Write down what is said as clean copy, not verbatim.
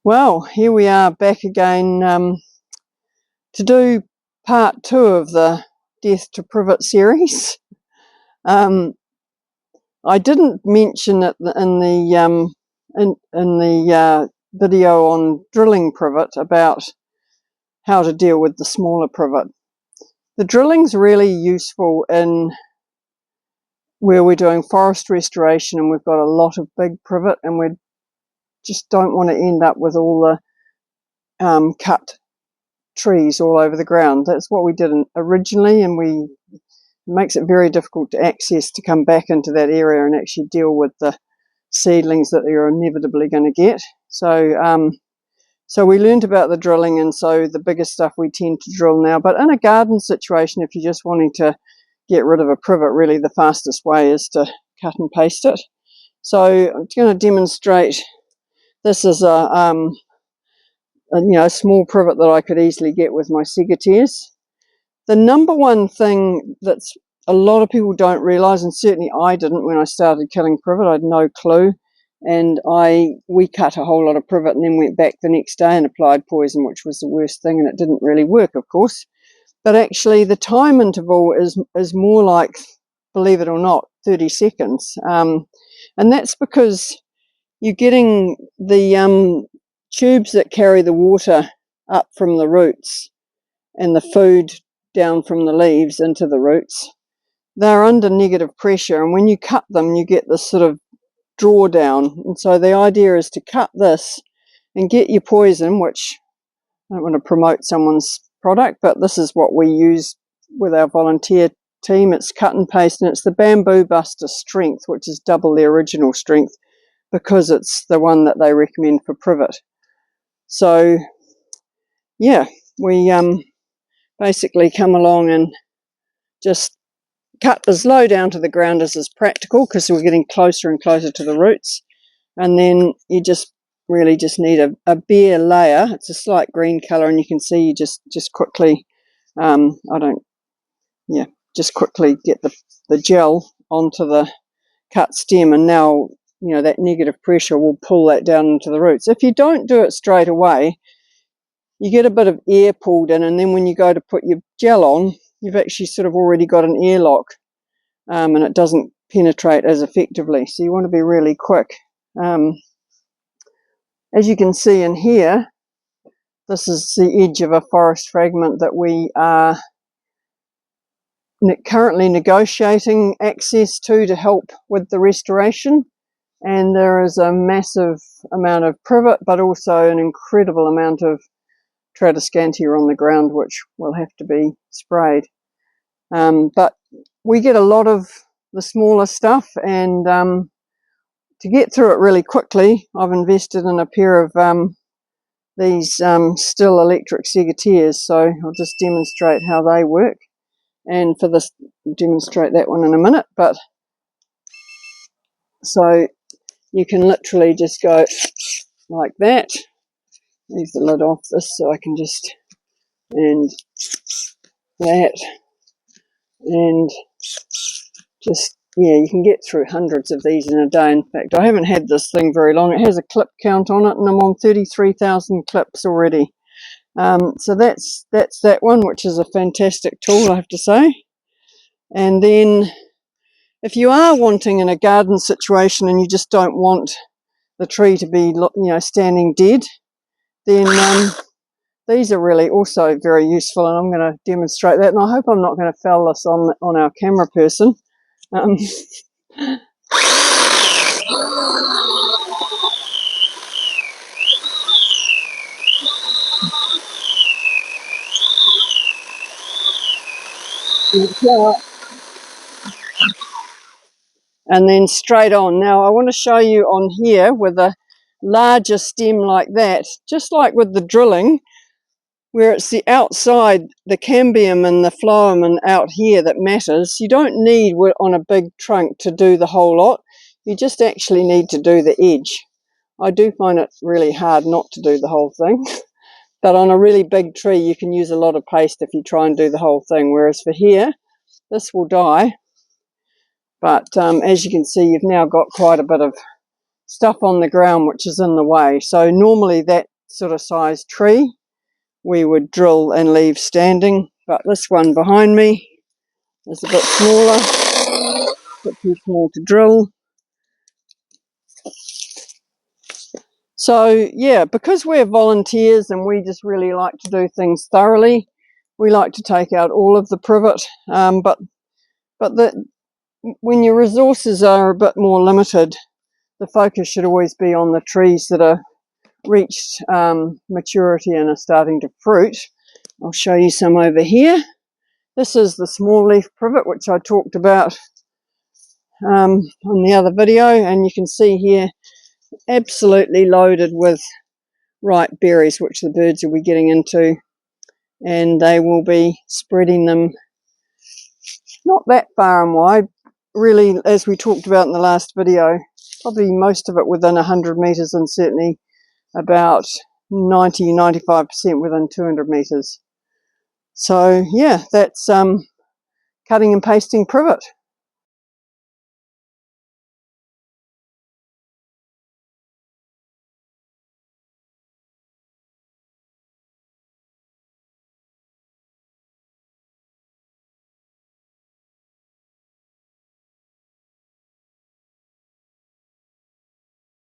Well, here we are back again to do part 2 of the Death to Privet series. I didn't mention it in the video on drilling privet about how to deal with the smaller privet. The drilling's really useful in where we're doing forest restoration and we've got a lot of big privet and we just don't want to end up with all the cut trees all over the ground. That's what we did originally, and it makes it very difficult to access to come back into that area and actually deal with the seedlings that you're inevitably going to get. So we learned about the drilling, and so the bigger stuff we tend to drill now. But in a garden situation, if you're just wanting to get rid of a privet, really the fastest way is to cut and paste it. So I'm going to demonstrate. This is a small privet that I could easily get with my secateurs. The number one thing that a lot of people don't realise, and certainly I didn't when I started killing privet, I had no clue, and we cut a whole lot of privet and then went back the next day and applied poison, which was the worst thing, and it didn't really work, of course. But actually the time interval is more like, believe it or not, 30 seconds. And that's because you're getting the tubes that carry the water up from the roots and the food down from the leaves into the roots. They're under negative pressure, and when you cut them you get this sort of drawdown. And so the idea is to cut this and get your poison, which I don't want to promote someone's product, but this is what we use with our volunteer team. It's cut and paste, and it's the Bamboo Buster strength, which is double the original strength because it's the one that they recommend for privet. So yeah, we basically come along and just cut as low down to the ground as is practical, because we're getting closer and closer to the roots. And then you just really just need a bare layer. It's a slight green colour, and you can see you just quickly just quickly get the gel onto the cut stem, and now that negative pressure will pull that down into the roots. If you don't do it straight away, you get a bit of air pulled in, and then when you go to put your gel on, you've actually sort of already got an airlock, and it doesn't penetrate as effectively. So you want to be really quick. As you can see in here, this is the edge of a forest fragment that we are currently negotiating access to help with the restoration. And there is a massive amount of privet, but also an incredible amount of tradescantia on the ground, which will have to be sprayed. But we get a lot of the smaller stuff, and to get through it really quickly, I've invested in a pair of these still electric secateurs. So I'll just demonstrate how they work, and for this, I'll demonstrate that one in a minute. But so you can literally just go like that. Leave the lid off this so I can just, and that, and just, you can get through hundreds of these in a day. In fact, I haven't had this thing very long. It has a clip count on it, and I'm on 33,000 clips already. So that's that one, which is a fantastic tool, I have to say. And then if you are wanting in a garden situation and you just don't want the tree to be standing dead, then these are really also very useful, and I'm going to demonstrate that. And I hope I'm not going to foul this on our camera person. And then straight on. Now I want to show you on here with a larger stem like that, just like with the drilling, where it's the outside, the cambium and the phloem and out here that matters. You don't need on a big trunk to do the whole lot. You just actually need to do the edge. I do find it really hard not to do the whole thing. But on a really big tree, you can use a lot of paste if you try and do the whole thing. Whereas for here, this will die. But as you can see, you've now got quite a bit of stuff on the ground which is in the way. So normally that sort of size tree, we would drill and leave standing. But this one behind me is a bit smaller, a bit too small to drill. So yeah, because we're volunteers and we just really like to do things thoroughly, we like to take out all of the privet. But when your resources are a bit more limited, the focus should always be on the trees that are reached maturity and are starting to fruit. I'll show you some over here. This is the small leaf privet, which I talked about on the other video, and you can see here absolutely loaded with ripe berries, which the birds will be getting into, and they will be spreading them not that far and wide, really, as we talked about in the last video, probably most of it within 100 metres and certainly about 90-95% within 200 metres. So yeah, that's cutting and pasting privet.